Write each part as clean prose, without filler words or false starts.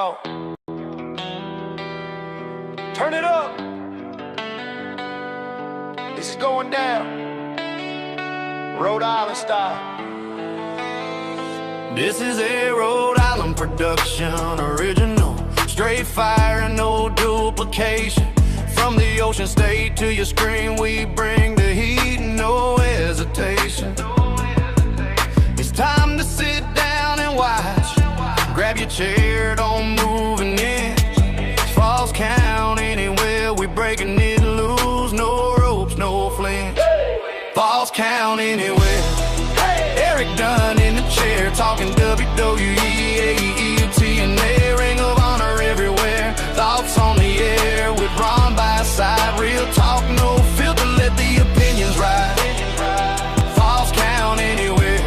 y'all. Turn it up. This is going down. Rhode Island style. This is a Rhode Island production, original. Straight fire and no duplication. From the ocean state to your screen, we bring the heat, no hesitation. It's time to sit down and watch. Grab your chair, don't move an inch. Falls count anywhere, we breaking it loose. No ropes, no flinch. Falls count anywhere. Erik Dunn in the chair, talking WWE, AEU, TNA, Ring of Honor everywhere. Thoughts on the air with Ron by side. Real talk, no filter, let the opinions ride. Falls count anywhere.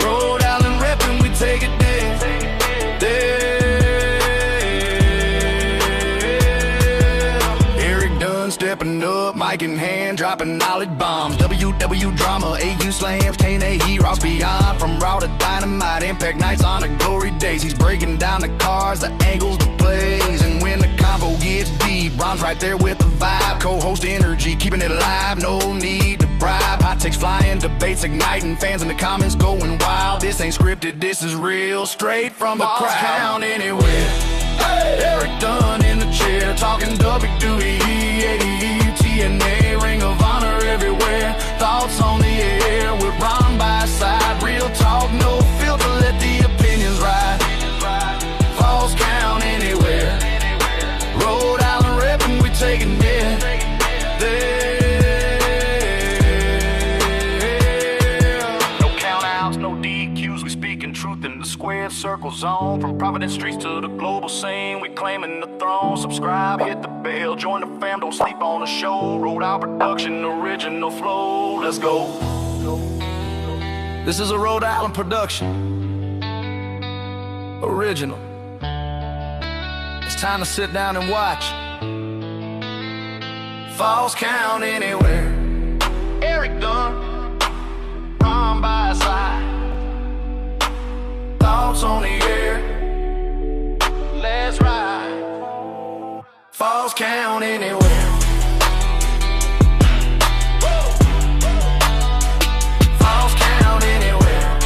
Rhode Island reppin', we take it there. Erik Dunn stepping up, mic in hand, dropping knowledge bombs. WW drama, AU slams, K&A heroes beyond. From raw to dynamite, impact nights on the glory days. He's breaking down the cards, the angles, the plays. And when the combo gets deep, Ron's right there with the vibe. Co-host energy, keeping it alive, no need to bribe. Hot takes flying, debates igniting, fans in the comments going wild. This ain't scripted, this is real, straight from the crowd. Count anywhere. Erik Dunn in the chair, talking WWE, AEU, TNA, Ring of Honor everywhere. Thoughts on the air with Ron by side. Real talk, no filter, let the opinions ride. Falls count anywhere. Rhode Island reppin', we taking it there. No count outs, no DQs, we speaking truth in the squared circle zone. From Providence streets to the global scene, we claiming the throne. Subscribe, hit the bell, join the fam, don't sleep on the show. Rhode Island production, original flow, let's go. This is a Rhode Island production, original. It's time to sit down and watch. Falls count anywhere. Erik Dunn, Ron by his side. Thoughts on the air, let's ride. Falls count anywhere. Falls count anywhere.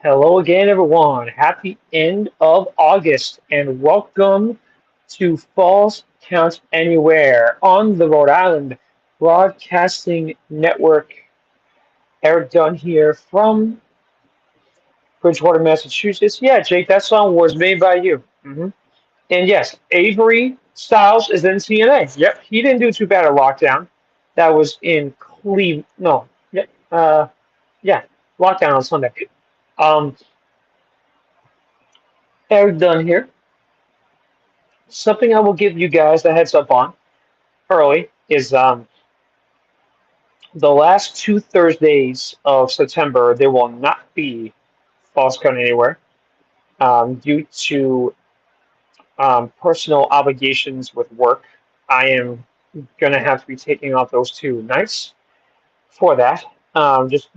Hello again, everyone. Happy end of August, and welcome to Falls Count Anywhere on the Rhode Island Broadcasting Network. Erik Dunn here from Bridgewater, Massachusetts. Yeah, Jake, that song was made by you. And yes, Avery Styles is in TNA. Yep, he didn't do too bad at Lockdown. That was in Cleveland. No, yeah, Lockdown on Sunday. Erik Dunn here. Something I will give you guys a heads up on early is the last 2 Thursdays of September, there will not be Falls Count Anywhere due to personal obligations with work. I am going to have to be taking off those 2 nights for that, just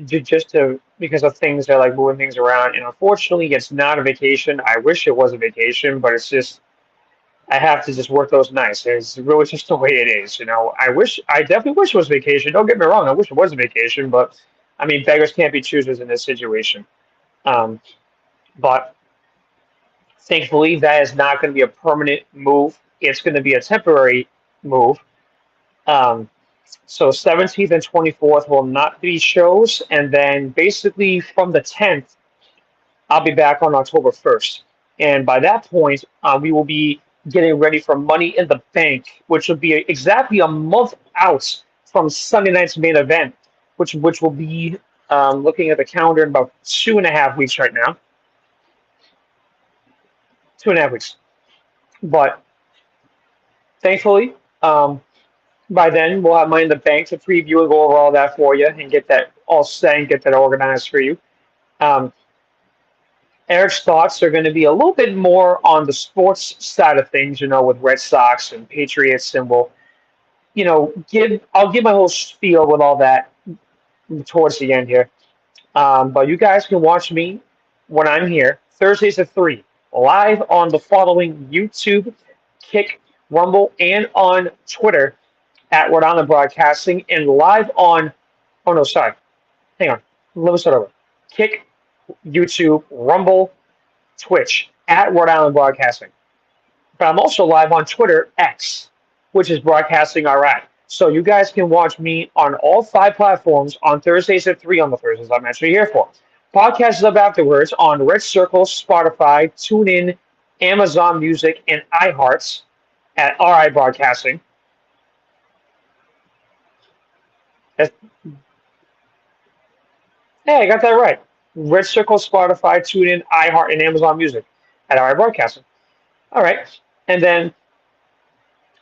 to because of things that are like moving things around. And unfortunately, it's not a vacation. I wish it was a vacation, but it's just I have to just work those nights. It's really just the way it is, you know. I definitely wish it was vacation. Don't get me wrong. I wish it was a vacation, but I mean, beggars can't be choosers in this situation. But thankfully, that is not going to be a permanent move. It's going to be a temporary move. So 17th and 24th will not be shows, and then basically from the 10th, I'll be back on October 1st. And by that point, we will be getting ready for Money in the Bank, which will be exactly a month out from Sunday night's main event, which will be looking at the calendar in about 2.5 weeks right now. 2.5 weeks. But thankfully, by then we'll have Money in the Bank to preview and go over all that for you and get that all set and get that organized for you. Erik's thoughts are going to be a little bit more on the sports side of things, you know, with Red Sox and Patriots, and we'll I'll give my whole spiel with all that towards the end here. But you guys can watch me when I'm here Thursdays at 3, live on the following YouTube, Kick, Rumble, and on Twitter at Rhode Island Broadcasting, and live on. Oh no, sorry. Hang on. Let me start over. Kick, YouTube, Rumble, Twitch at Rhode Island Broadcasting. But I'm also live on Twitter, X, which is Broadcasting RI. So you guys can watch me on all 5 platforms on Thursdays at 3 on the Thursdays I'm actually here for. Podcast is up afterwards on Red Circle, Spotify, TuneIn, Amazon Music, and iHearts at RI Broadcasting. Hey, I got that right. Red Circle, Spotify, TuneIn, iHeart, and Amazon Music at RI Broadcasting. All right. And then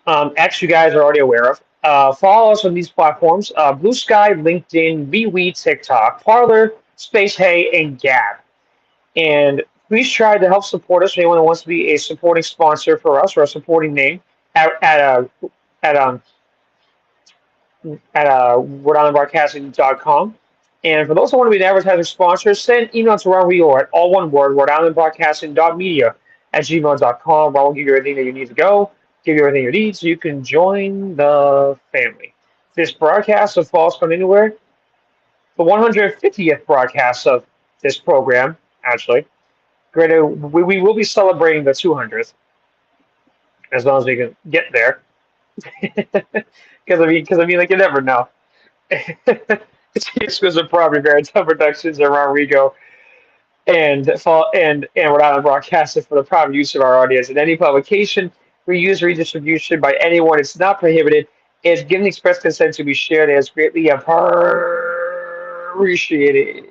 X, you guys are already aware of. Follow us on these platforms: Blue Sky, LinkedIn, MeWe, TikTok, Parler, Space Hey, and Gab. And please try to help support us. Anyone who wants to be a supporting sponsor for us or a supporting name at rhodeislandbroadcasting.com. And for those who want to be an advertiser sponsor, send email to Rodrigo at all one word, rhodeislandbroadcasting.media@gmail.com. Where we'll give you everything that you need to go, give you everything you need so you can join the family. This broadcast of Falls Come Anywhere, the 150th broadcast of this program, actually. We will be celebrating the 200th as long as we can get there. Because I mean, like, you never know. It's exclusive property Maritime Productions and Rodrigo and Rhode Island Broadcasting for the private use of our audience. And any publication, reuse, or redistribution by anyone is not prohibited. It's given express consent to be shared as greatly appreciated.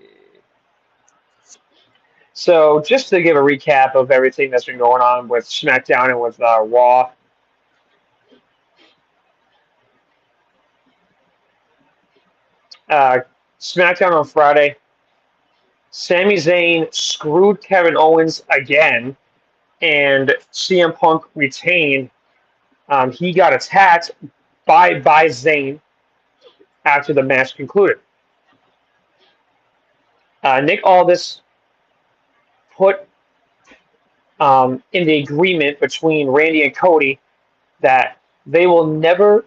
So just to give a recap of everything that's been going on with SmackDown and with Raw. SmackDown on Friday, Sami Zayn screwed Kevin Owens again, and CM Punk retained. He got attacked by Zayn after the match concluded. Nick Aldis put in the agreement between Randy and Cody that they will never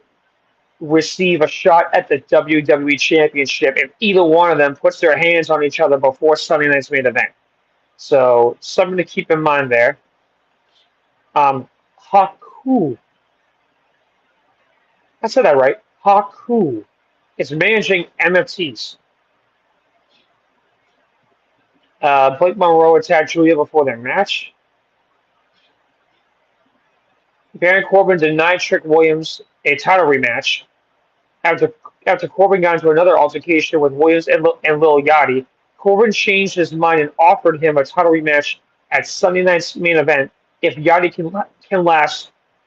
receive a shot at the WWE Championship if either one of them puts their hands on each other before Sunday night's main event. So something to keep in mind there. Haku. I said that right. Haku is managing MFTs. Blake Monroe attacked Julia before their match. Baron Corbin denied Trick Williams a title rematch after Corbin got into another altercation with Williams and Lil Yachty. Corbin changed his mind and offered him a title rematch at Sunday night's main event if Yachty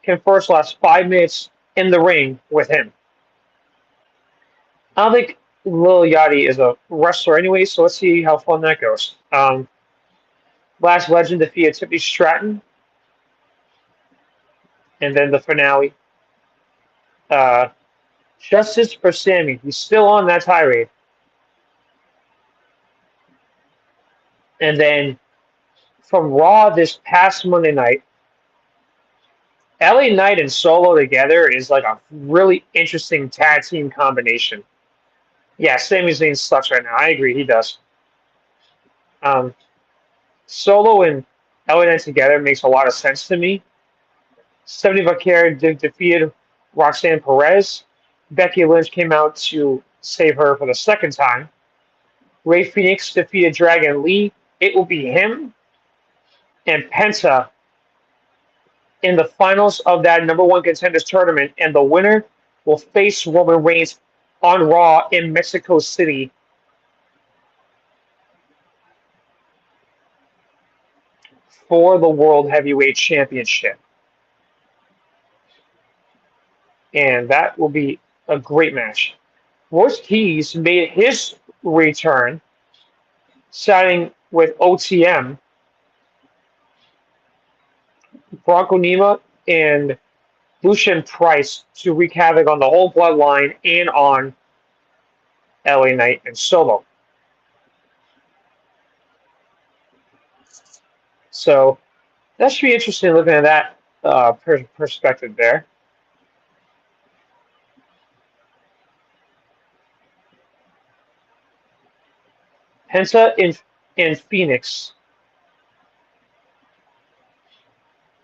can first last 5 minutes in the ring with him. I don't think Lil Yachty is a wrestler anyway, so let's see how fun that goes. Last Legend defeated Tiffany Stratton. And then the finale. Justice for Sammy. He's still on that tirade. And then from Raw this past Monday night, LA Knight and Solo together is like a really interesting tag team combination. Yeah, Sami Zayn sucks right now. I agree, he does. Solo and LA Knight together makes a lot of sense to me. Stephanie Vaquer defeated Roxanne Perez. Becky Lynch came out to save her for the second time. Rey Fenix defeated Dragon Lee. It will be him and Penta in the finals of that number 1 contenders tournament, and the winner will face Roman Reigns on Raw in Mexico City for the World Heavyweight Championship. And that will be a great match. Royce Keys made his return, siding with OTM. Bronco Nima and Lucian Price to wreak havoc on the whole bloodline and on LA Knight and Solo. So that should be interesting looking at that perspective there. Penta in Phoenix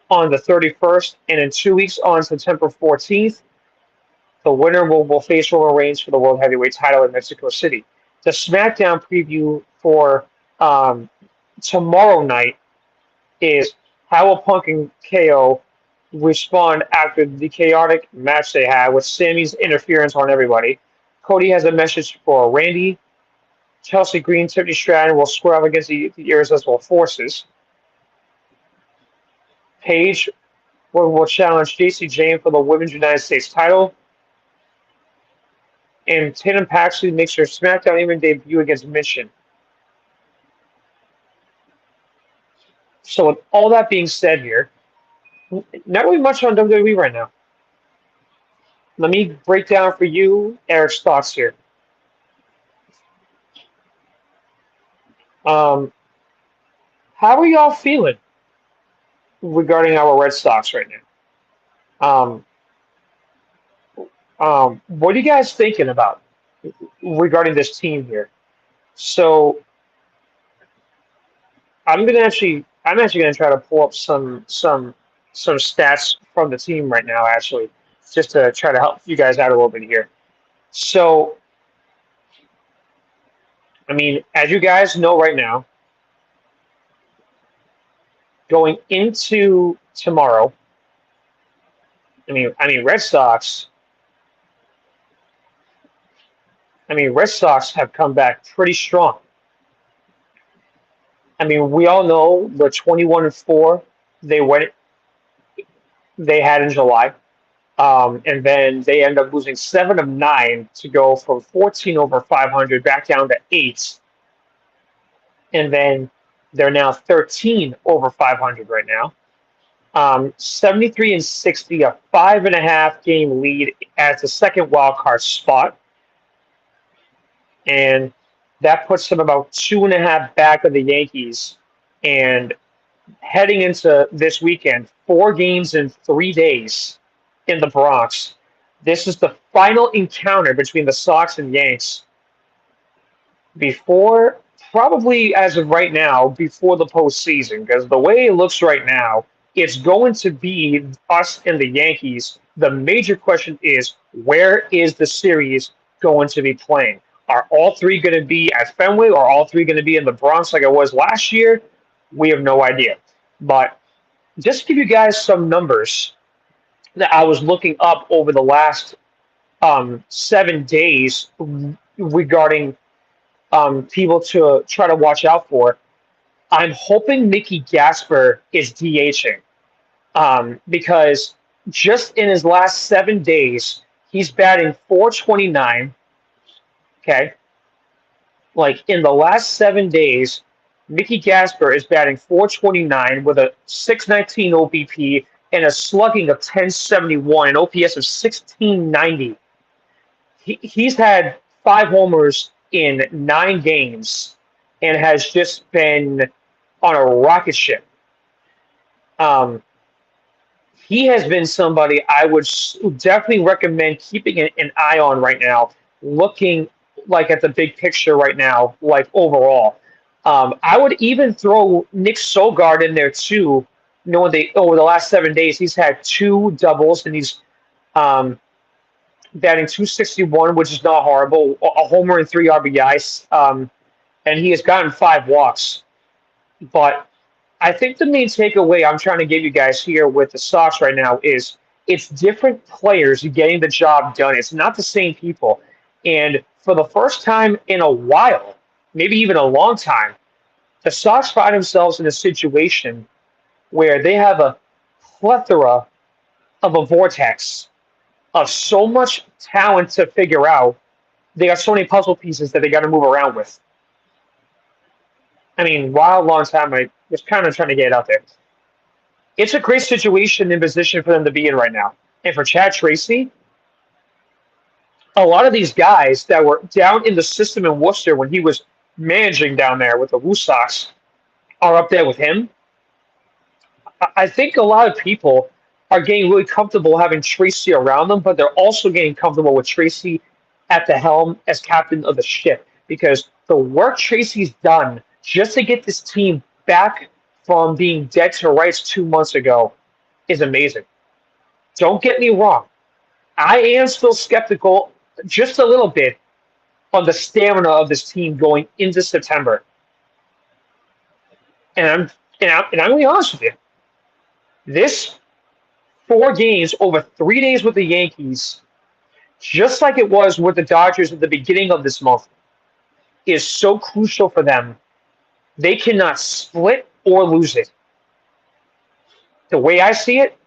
on the 31st, and in 2 weeks on September 14th, the winner will face Roman Reigns for the World Heavyweight title in Mexico City. The SmackDown preview for tomorrow night is how will Punk and KO respond after the chaotic match they had with Sammy's interference on everybody. Cody has a message for Randy. Chelsea Green, Tiffany Stratton will square up against the Irresistible Forces. Paige will challenge JC Jane for the Women's United States title. And Tatum Paxley makes her SmackDown even debut against Mission. So with all that being said here, not really much on WWE right now. Let me break down for you Eric's thoughts here. How are y'all feeling regarding our Red Sox right now? What are you guys thinking about regarding this team here? So I'm actually gonna try to pull up some stats from the team right now, actually, just to try to help you guys out a little bit here. So, I mean, as you guys know right now, going into tomorrow, I mean, Red Sox have come back pretty strong. I mean, we all know the 21-4 they had in July, and then they end up losing 7 of 9 to go from 14 over 500 back down to 8, and then they're now 13 over 500 right now. 73-60, a 5.5 game lead as the second wild card spot, and that puts them about 2.5 back of the Yankees. And heading into this weekend, 4 games in 3 days in the Bronx. This is the final encounter between the Sox and Yanks before, probably as of right now, before the postseason. Because the way it looks right now, it's going to be us and the Yankees. The major question is, where is the series going to be playing? Are all 3 going to be at Fenway, or are all 3 going to be in the Bronx like it was last year? We have no idea. But just to give you guys some numbers that I was looking up over the last 7 days regarding people to try to watch out for, I'm hoping Mickey Gasper is DHing because just in his last 7 days, he's batting .429. Okay. Like in the last 7 days, Mickey Gasper is batting .429 with a .619 OBP and a slugging of .1071, an OPS of .1690. He's had 5 homers in 9 games and has just been on a rocket ship. He has been somebody I would definitely recommend keeping an eye on right now, looking like at the big picture right now, like overall. I would even throw Nick Sogard in there too, knowing over the last 7 days he's had 2 doubles and he's batting .261, which is not horrible, a homer and 3 RBIs, and he has gotten 5 walks. But I think the main takeaway I'm trying to give you guys here with the Sox right now is it's different players getting the job done. It's not the same people. And for the first time in a while, maybe even a long time, the Sox find themselves in a situation where they have a plethora of a vortex of so much talent to figure out. They got so many puzzle pieces that they got to move around with. I mean, long time, I was kind of trying to get it out there. It's a great situation and position for them to be in right now. And for Chad Tracy, a lot of these guys that were down in the system in Worcester when he was managing down there with the Woo Sox are up there with him. I think a lot of people are getting really comfortable having Tracy around them, but they're also getting comfortable with Tracy at the helm as captain of the ship because the work Tracy's done just to get this team back from being dead to rights 2 months ago is amazing. Don't get me wrong. I am still skeptical just a little bit on the stamina of this team going into September. And I'm going to be honest with you. This 4 games over 3 days with the Yankees, just like it was with the Dodgers at the beginning of this month, is so crucial for them. They cannot split or lose it. The way I see it,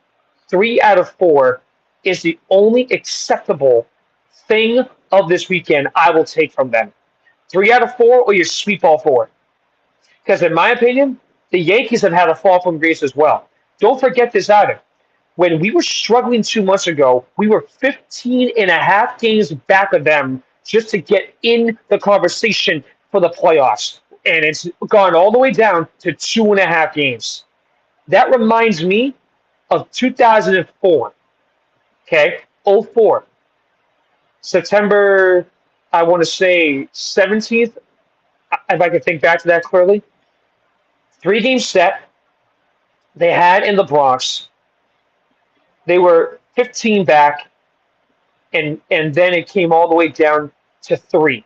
3 out of 4 is the only acceptable thing of this weekend I will take from them. 3 out of 4, or you sweep all 4. Because in my opinion, the Yankees have had a fall from grace as well. Don't forget this either. When we were struggling 2 months ago, we were 15 and a half games back of them just to get in the conversation for the playoffs. And it's gone all the way down to 2.5 games. That reminds me of 2004. Okay, 04. September, I want to say 17th, if I can think back to that clearly. 3-game set they had in the Bronx. They were 15 back, and then it came all the way down to 3.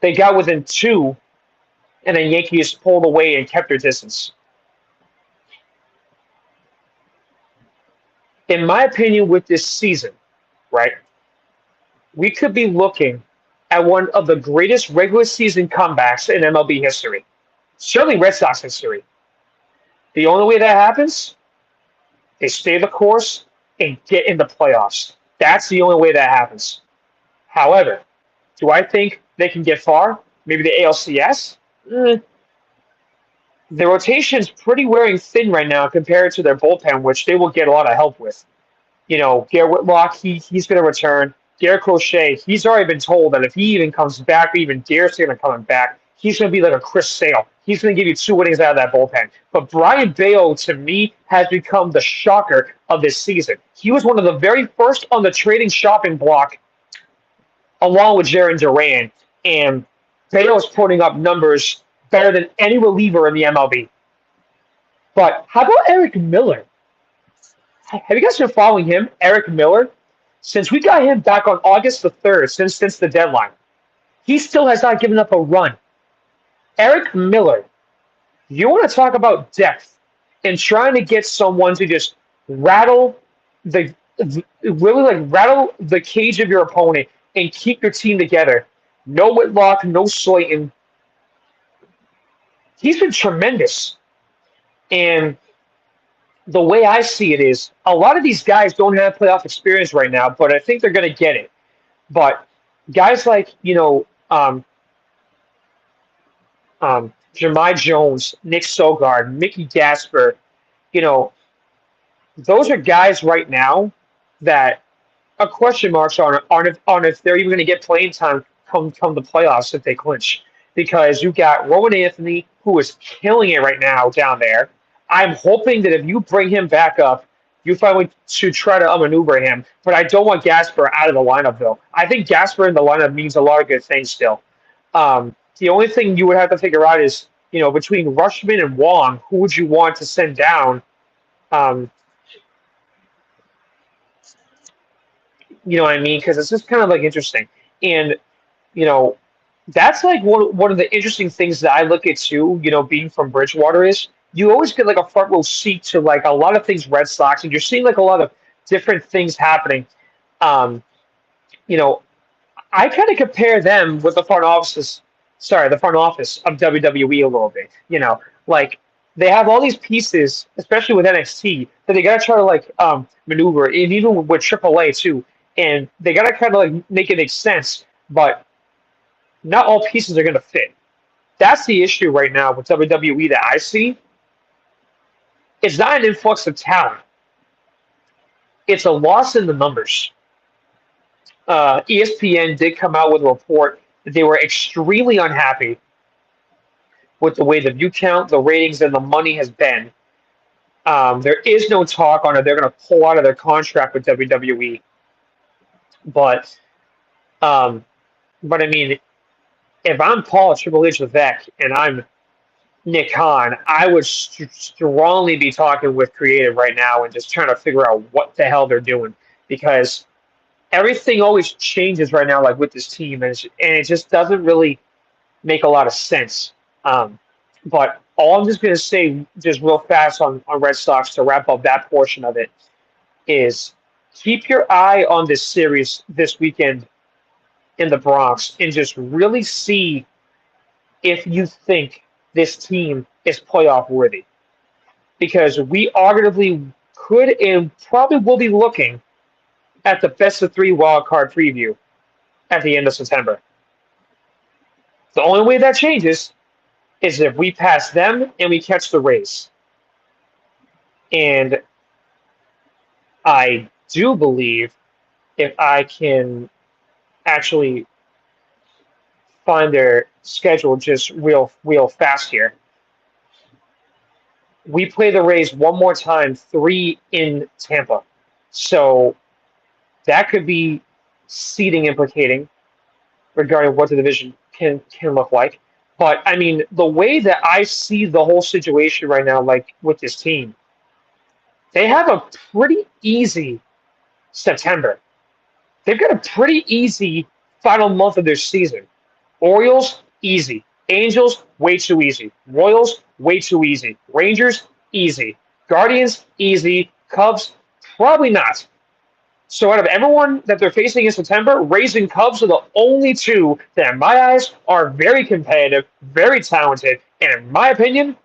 They got within 2, and then Yankees pulled away and kept their distance. In my opinion, with this season, right, we could be looking at one of the greatest regular season comebacks in MLB history, certainly Red Sox history. The only way that happens, they stay the course and get in the playoffs. That's the only way that happens. However, do I think they can get far? Maybe the ALCS? The rotation's pretty wearing thin right now compared to their bullpen, which they will get a lot of help with. You know, Garrett Whitlock, he's going to return. Garrett Crochet, he's already been told that if he even comes back, or even dares to come back, he's going to be like a Chris Sale. He's going to give you 2 innings out of that bullpen. But Brian Bayo, to me, has become the shocker of this season. He was one of the very first on the trading shopping block, along with Jarren Duran. And Bayo is putting up numbers better than any reliever in the MLB. But how about Eric Miller? Have you guys been following him, Eric Miller? Since we got him back on August the 3rd, since the deadline, he still has not given up a run. Eric Miller, you want to talk about depth and trying to get someone to just rattle the cage of your opponent and keep your team together. No Whitlock, no Slayton. He's been tremendous. And the way I see it is, a lot of these guys don't have playoff experience right now, but I think they're going to get it. But guys like, Jahmai Jones, Nick Sogard, Mickey Gasper, those are guys right now that are question marks on if they're even going to get playing time come the playoffs if they clinch. Because you got Rowan Anthony, who is killing it right now down there. I'm hoping that if you bring him back up, you find a way to try to maneuver him. But I don't want Gasper out of the lineup, though. I think Gasper in the lineup means a lot of good things still. The only thing you would have to figure out is, between Rushman and Wong, who would you want to send down? You know what I mean? Because it's just kind of like interesting. And, that's like one of the interesting things that I look at too, being from Bridgewater is you always get like a front row seat to like a lot of things Red Sox, and you're seeing like a lot of different things happening. I kind of compare them with the front office of WWE a little bit. Like they have all these pieces, especially with NXT, that they got to try to like maneuver, and even with AAA too, and they got to kind of like make it make sense, but not all pieces are going to fit. That's the issue right now with WWE that I see. It's not an influx of talent. it's a loss in the numbers. ESPN did come out with a report that they were extremely unhappy with the way the view count, the ratings, and the money has been. There is no talk on it. They're going to pull out of their contract with WWE, but um, I mean, if I'm Paul Triple H Levesque and I'm Nick Khan, I would strongly be talking with creative right now and just trying to figure out what the hell they're doing, because everything always changes right now, like with this team, and it just doesn't really make a lot of sense. But all I'm just going to say, just real fast on Red Sox to wrap up that portion of it, is keep your eye on this series this weekend in the Bronx and just really see if you think this team is playoff worthy. Because we arguably could and probably will be looking at the best of three wild card preview at the end of September. The only way that changes is if we pass them and we catch the Rays. And I do believe, if I can actually find their schedule just real fast here, we play the Rays one more time, 3 in Tampa. So that could be seeding implicating regarding what the division can look like. But I mean, the way that I see the whole situation right now, like with this team, they have a pretty easy September. They've got a pretty easy final month of their season. Orioles, easy. Angels, way too easy. Royals, way too easy. Rangers, easy. Guardians, easy. Cubs, probably not. So out of everyone that they're facing in September, Rays and Cubs are the only two that, in my eyes, are very competitive, very talented, and in my opinion,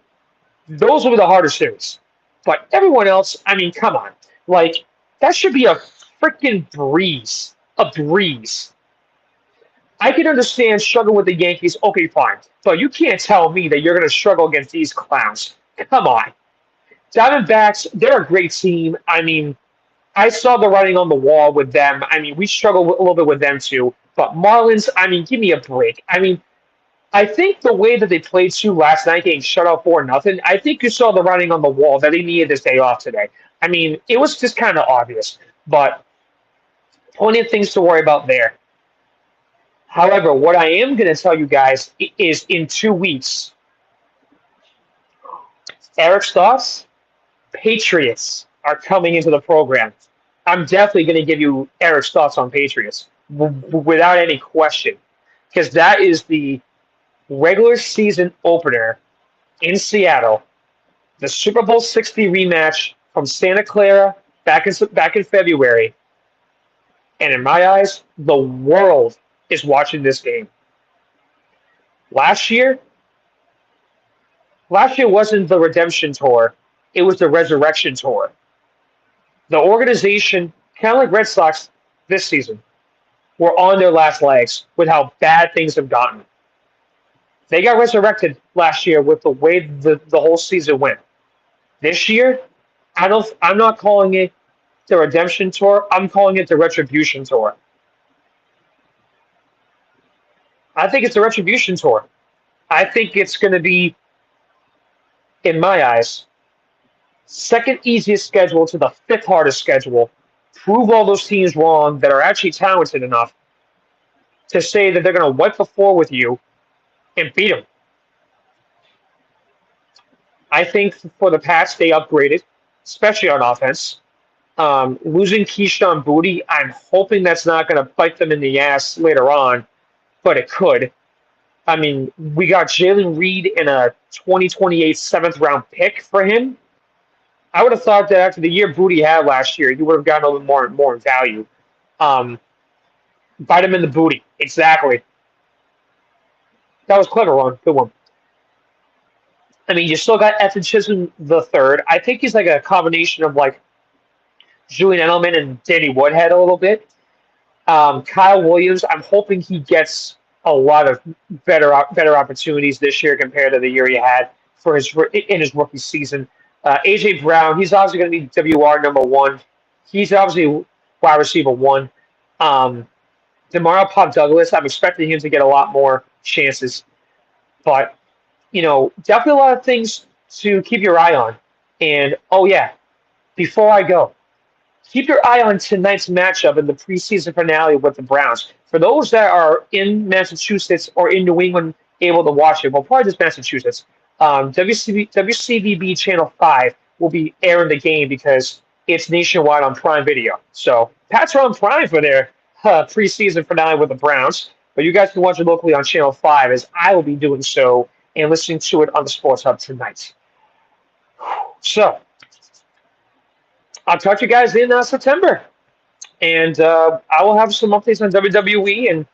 those will be the harder series. But everyone else, I mean, come on. Like, that should be a freaking breeze. A breeze. I can understand struggling with the Yankees. Okay, fine. But you can't tell me that you're going to struggle against these clowns. Come on. Diamondbacks, they're a great team. I mean, I saw the writing on the wall with them. I mean, we struggled a little bit with them too. But Marlins, I mean, give me a break. I mean, I think the way that they played too last night, getting shut out 4-0, I think you saw the writing on the wall that they needed this day off today. I mean, it was just kind of obvious. But plenty of things to worry about there. However, what I am going to tell you guys is in 2 weeks, Eric's thoughts, Patriots are coming into the program. I'm definitely going to give you Eric's thoughts on Patriots without any question, because that is the regular season opener in Seattle, the Super Bowl 60 rematch from Santa Clara back in February. And in my eyes, the world is watching this game. Last year wasn't the redemption tour, it was the resurrection tour. The organization, kind of like Red Sox this season, were on their last legs with how bad things have gotten. They got resurrected last year with the way the whole season went. This year, I'm not calling it the redemption tour, I'm calling it the retribution tour. I think it's a retribution tour. I think it's going to be, in my eyes, second easiest schedule to the fifth hardest schedule. Prove all those teams wrong that are actually talented enough to say that they're going to wipe the floor with you and beat them. I think for the Pats, they upgraded, especially on offense. Losing Keyshawn Boutte, I'm hoping that's not going to bite them in the ass later on, but it could. I mean, we got Jalen Reed in a 2028 7th-round pick for him. I would have thought that after the year Boutte had last year, he would have gotten a little more in value. Bite him in the booty. Exactly. That was clever, Ron. Good one. I mean, you still got Ethan Chisholm the third. I think he's like a combination of like Julian Edelman and Danny Woodhead a little bit. Kyle Williams, I'm hoping he gets a lot of better opportunities this year compared to the year he had in his rookie season. AJ Brown, he's obviously going to be WR number one. He's obviously wide receiver one. Um, Demario Pop Douglas, I'm expecting him to get a lot more chances, but definitely a lot of things to keep your eye on. And oh yeah, before I go, keep your eye on tonight's matchup in the preseason finale with the Browns. For those that are in Massachusetts or in New England able to watch it, well, probably just Massachusetts, WCVB Channel 5 will be airing the game because it's nationwide on Prime Video. So Pats are on Prime for their preseason finale with the Browns, but you guys can watch it locally on Channel 5 as I will be doing so and listening to it on the Sports Hub tonight. So I'll talk to you guys in September. And I will have some updates on WWE and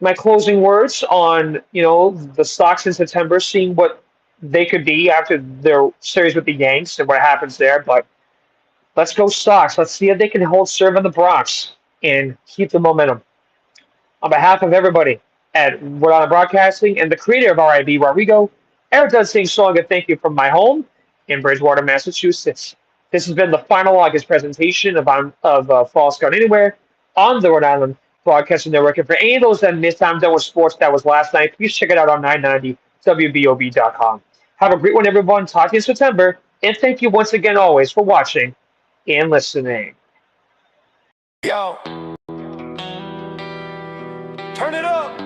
my closing words on, the stocks in September, seeing what they could be after their series with the Yanks and what happens there. But let's go stocks. Let's see if they can hold serve in the Bronx and keep the momentum. On behalf of everybody at Rhode Island Broadcasting and the creator of RIB, Rodrigo, Erik Dunn saying so long and thank you from my home in Bridgewater, Massachusetts. This has been the final August presentation of Fall Scout Anywhere on the Rhode Island Broadcasting Network. And for any of those that missed I'm Done with Sports that was last night, please check it out on 990WBOB.com. Have a great one, everyone. Talk to you in September. And thank you once again, always, for watching and listening. Yo, turn it up.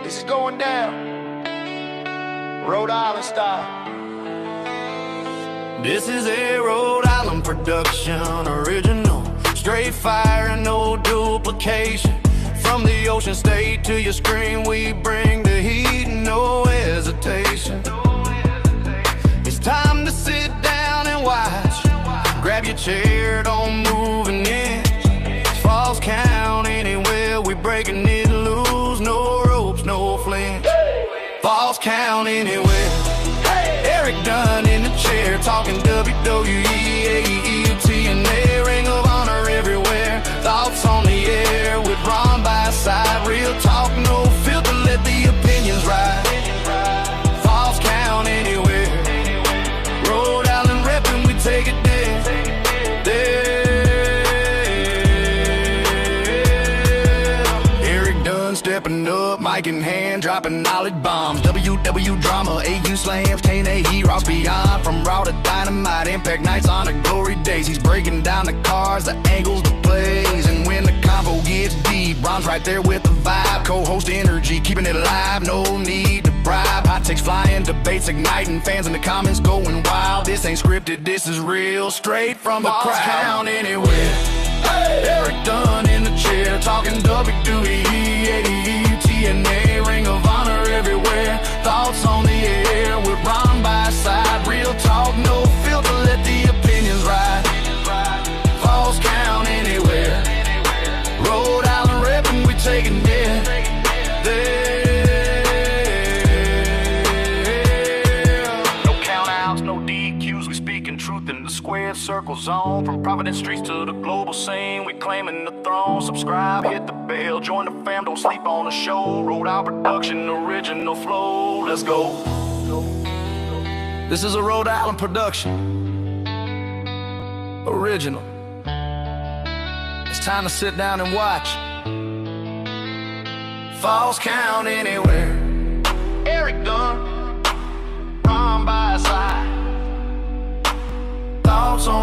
This is going down, Rhode Island style. This is a Rhode Island production, original, straight fire and no duplication. From the ocean state to your screen, we bring the heat, no hesitation. It's time to sit down and watch. Grab your chair, don't move an inch. Falls count anywhere, we breaking it loose, no ropes, no flinch. Falls count anywhere. Erik Dunn in the chair, talking WWE, AEW, TNA, Ring of Honor everywhere. Thoughts on the air with Ron by side. Real talk, no filter, let the opinions ride. Falls count anywhere. Rhode Island reppin', we take it there. Erik Dunn stepping up, mic in hand, dropping knowledge bombs. WW drama, AU slams, TNA heroes beyond. From raw to dynamite, impact nights on the glory days. He's breaking down the cards, the angles, the plays. And when the combo gets deep, Ron's right there with the vibe. Co-host energy, keeping it alive, no need to bribe. Hot takes flying, debates igniting, fans in the comments going wild. This ain't scripted, this is real, straight from the crowd. Count anywhere. Erik Dunn in the chair, talking WWE, AEW, TNA, Ring of Honor everywhere. Thoughts on the air with Ron by side. Real talk, no filter, let the opinions ride. Falls count anywhere. Rhode Island reppin', we taking it there. No count outs, no DQs, we speaking truth in the squared circle zone. From Providence streets to the global scene, we claiming the throne. Subscribe, hit the bell, join the fam, don't sleep on the show. Rhode Island production, original flow, let's go. This is a Rhode Island production, original. It's time to sit down and watch. Falls count anywhere. Erik Dunn, Ron by side. Thoughts on